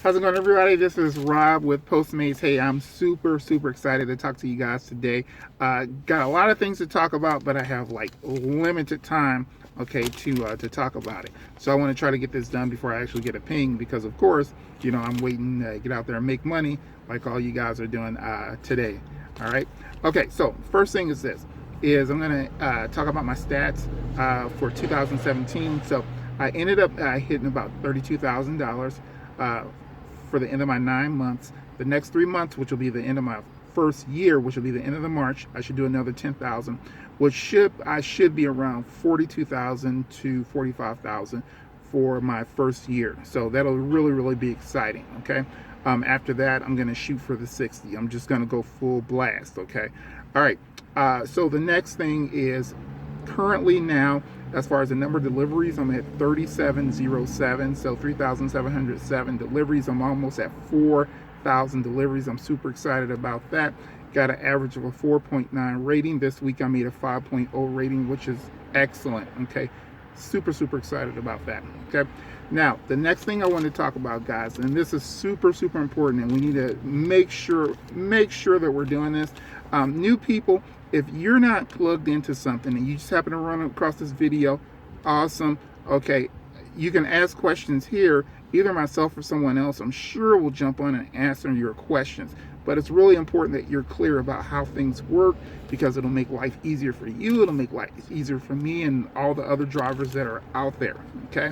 How's it going, everybody? This is Rob with Postmates. Hey, I'm super excited to talk to you guys today. Got a lot of things to talk about, but I have like limited time, okay, to talk about it. So I want to try to get this done before I actually get a ping, because of course, I'm waiting to get out there and make money like all you guys are doing today. All right. Okay. So first thing is this: I'm gonna talk about my stats for 2017. So I ended up hitting about $32,000. For the end of my 9 months. The next 3 months, which will be the end of my first year, which will be the end of the March, I should do another 10,000, which I should be around 42,000 to 45,000 for my first year. So that'll really be exciting. Okay. After that, I'm gonna shoot for the 60. I'm just gonna go full blast. Okay. All right. So the next thing is currently now, as far as the number of deliveries, I'm at 3707, so 3,707 deliveries. I'm almost at 4,000 deliveries. I'm super excited about that. Got an average of a 4.9 rating. This week I made a 5.0 rating, which is excellent. Okay, super excited about that. Okay, now the next thing I want to talk about, guys, and this is super important, and we need to make sure that we're doing this. New people, if you're not plugged into something and you just happen to run across this video, awesome. Okay, you can ask questions here. Either myself or someone else, I'm sure, will jump on and answer your questions. But it's really important that you're clear about how things work, because it'll make life easier for you. It'll make life easier for me and all the other drivers that are out there. Okay.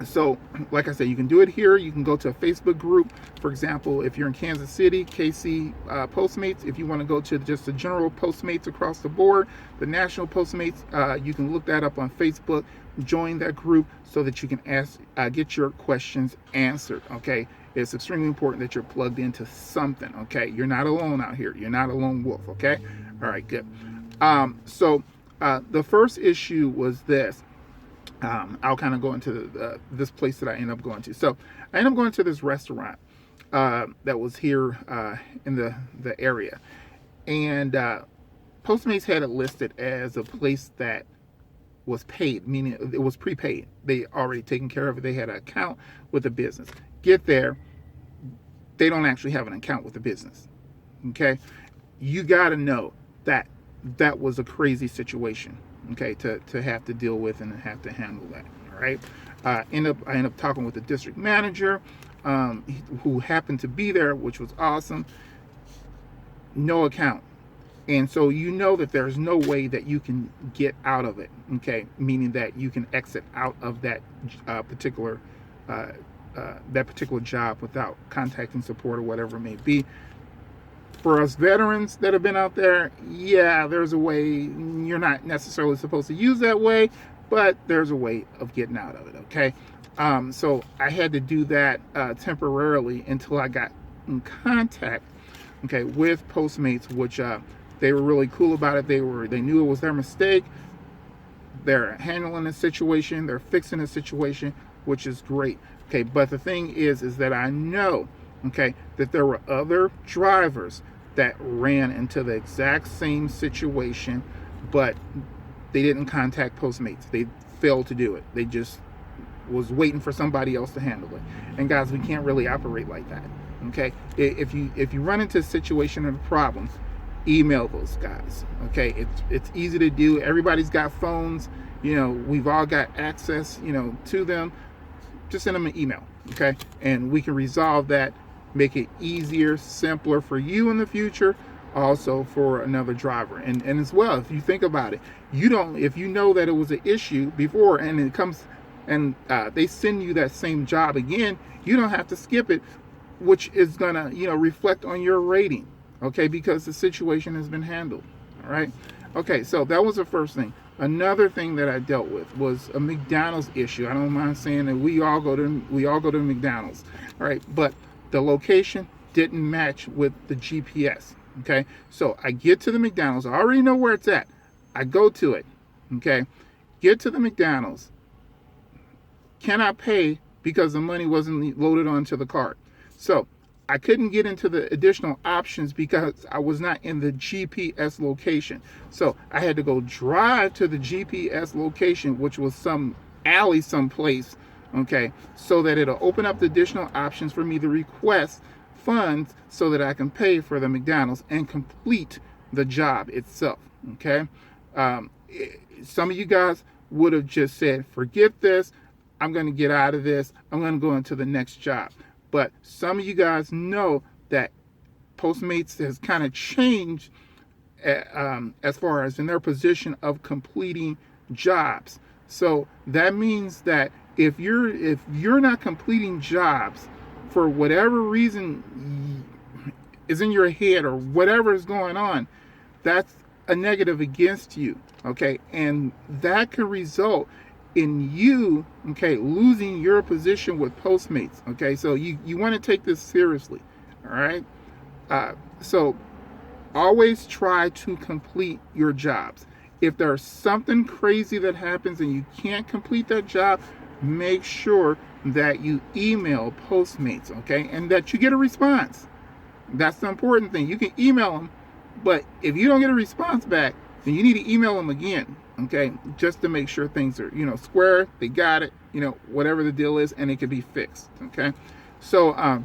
So, like I said, you can do it here. You can go to a Facebook group. For example, if you're in Kansas City, KC Postmates. If you want to go to just the general Postmates across the board, the national Postmates, you can look that up on Facebook. Join that group so that you can get your questions answered. Okay, it's extremely important that you're plugged into something. Okay, you're not alone out here. You're not a lone wolf. Okay, all right, good. So the first issue was this. I'll kind of go into this place that I end up going to. So I end up going to this restaurant that was here in the area, and Postmates had it listed as a place that was paid, meaning it was prepaid. They already taken care of it. They had an account with the business. Get there, they don't actually have an account with the business. Okay, you got to know that that was a crazy situation. Okay, to have to deal with and have to handle that. All right. I end up talking with the district manager, who happened to be there, which was awesome. No account. And so that there's no way that you can get out of it. Okay, meaning that you can exit out of that particular job without contacting support or whatever it may be. For us veterans that have been out there, yeah, there's a way. You're not necessarily supposed to use that way, but there's a way of getting out of it. Okay, so I had to do that temporarily until I got in contact, okay, with Postmates, which they were really cool about it. They knew it was their mistake. They're handling the situation. They're fixing the situation, which is great. Okay, but the thing is that I know, okay, that there were other drivers that ran into the exact same situation, but they didn't contact Postmates. They failed to do it. They just was waiting for somebody else to handle it. And guys, we can't really operate like that. Okay, if you run into a situation and a problem, email those guys. Okay, it's easy to do. Everybody's got phones. We've all got access, to them. Just send them an email. Okay, and we can resolve that. Make it easier, simpler for you in the future, also for another driver. And as well, if you think about it, if you know that it was an issue before and it comes and they send you that same job again, you don't have to skip it, which is gonna reflect on your rating. Okay, because the situation has been handled. All right. Okay, so that was the first thing. Another thing that I dealt with was a McDonald's issue. I don't mind saying that we all go to McDonald's. All right, but the location didn't match with the GPS. Okay, so I get to the McDonald's. I already know where it's at. I go to it. Okay, get to the McDonald's. Cannot pay because the money wasn't loaded onto the card. So I couldn't get into the additional options because I was not in the GPS location. So I had to go drive to the GPS location, which was some alley someplace, okay, so that it'll open up the additional options for me to request funds so that I can pay for the McDonald's and complete the job itself. Okay, um, some of you guys would have just said, forget this, I'm going to get out of this, I'm going to go into the next job. But some of you guys know that Postmates has kind of changed as far as in their position of completing jobs. So that means that if you're not completing jobs for whatever reason is in your head or whatever is going on, that's a negative against you, okay? And that can result in you, okay, losing your position with Postmates, okay? So you want to take this seriously, all right? So always try to complete your jobs. If there's something crazy that happens and you can't complete that job, make sure that you email Postmates, okay? And that you get a response. That's the important thing. You can email them, but if you don't get a response back, then you need to email them again, okay? Just to make sure things are, square, they got it, whatever the deal is, and it can be fixed, okay? So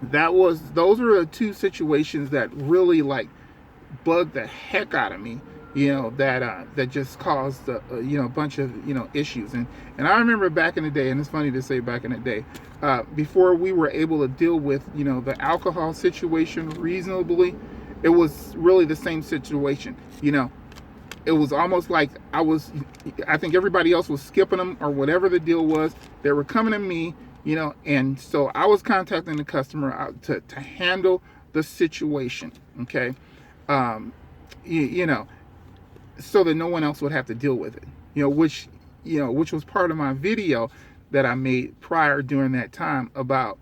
those are the two situations that really like bugged the heck out of me, that just caused a bunch of issues. And I remember back in the day, and it's funny to say back in the day, before we were able to deal with the alcohol situation reasonably, it was really the same situation. It was almost like I think everybody else was skipping them or whatever the deal was. They were coming to me, and so I was contacting the customer to handle the situation, okay? So that no one else would have to deal with it, which was part of my video that I made prior during that time about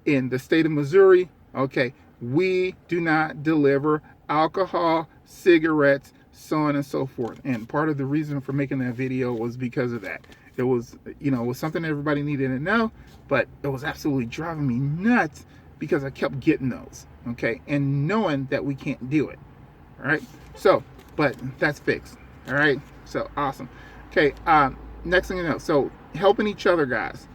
in the state of Missouri, okay, we do not deliver alcohol, cigarettes, so on and so forth. And part of the reason for making that video was because of that. It was, it was something everybody needed to know, but it was absolutely driving me nuts because I kept getting those, okay, and knowing that we can't do it, all right? So, but that's fixed, all right? So, awesome. Okay, next thing you know, so helping each other, guys,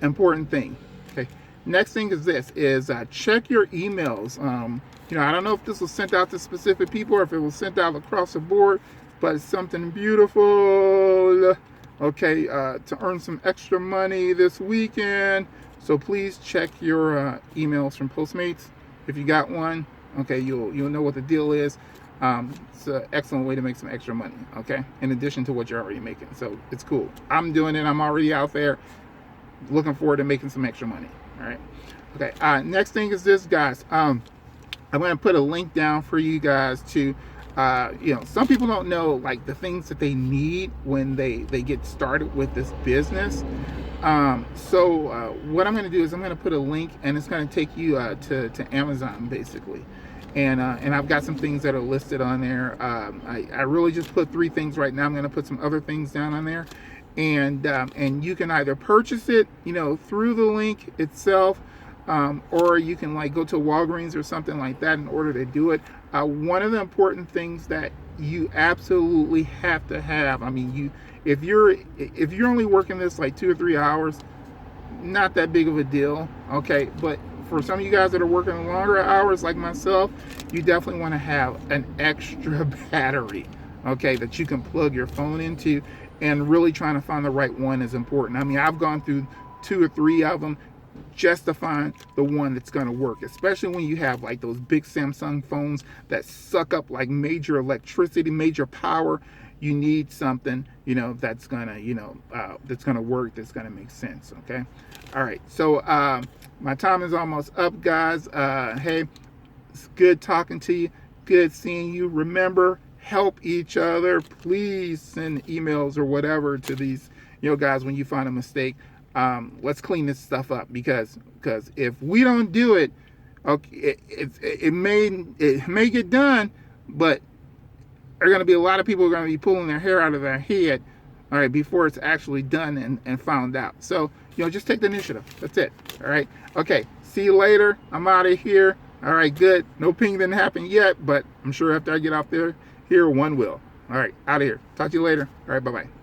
important thing, okay? Next thing is this, is check your emails. I don't know if this was sent out to specific people or if it was sent out across the board, but it's something beautiful, okay, to earn some extra money this weekend. So please check your emails from Postmates. If you got one, okay, you'll know what the deal is. It's an excellent way to make some extra money, okay, in addition to what you're already making. So it's cool. I'm doing it. I'm already out there looking forward to making some extra money, all right? Okay, next thing is this, guys. I'm going to put a link down for you guys to, some people don't know like the things that they need when they get started with this business. So what I'm going to do is I'm going to put a link, and it's going to take you to Amazon basically. And I've got some things that are listed on there. I really just put 3 things right now. I'm going to put some other things down on there, and you can either purchase it, through the link itself, or you can like go to Walgreens or something like that in order to do it. One of the important things that you absolutely have to have, I mean, if you're only working this like 2 or 3 hours, not that big of a deal, okay? But for some of you guys that are working longer hours like myself, you definitely want to have an extra battery, okay, that you can plug your phone into, and really trying to find the right one is important. I mean, I've gone through 2 or 3 of them just to find the one that's going to work, especially when you have like those big Samsung phones that suck up like major electricity, major power. You need something, that's gonna, that's gonna work, that's gonna make sense, okay? All right, so my time is almost up, guys. Hey, it's good talking to you, good seeing you. Remember, help each other. Please send emails or whatever to these, guys, when you find a mistake. Let's clean this stuff up, because if we don't do it, okay, it may get done, but there are going to be a lot of people who are going to be pulling their hair out of their head, all right, before it's actually done and found out. So, just take the initiative. That's it. All right. Okay. See you later. I'm out of here. All right. Good. No ping didn't happen yet, but I'm sure after I get off here, one will. All right. Out of here. Talk to you later. All right. Bye-bye.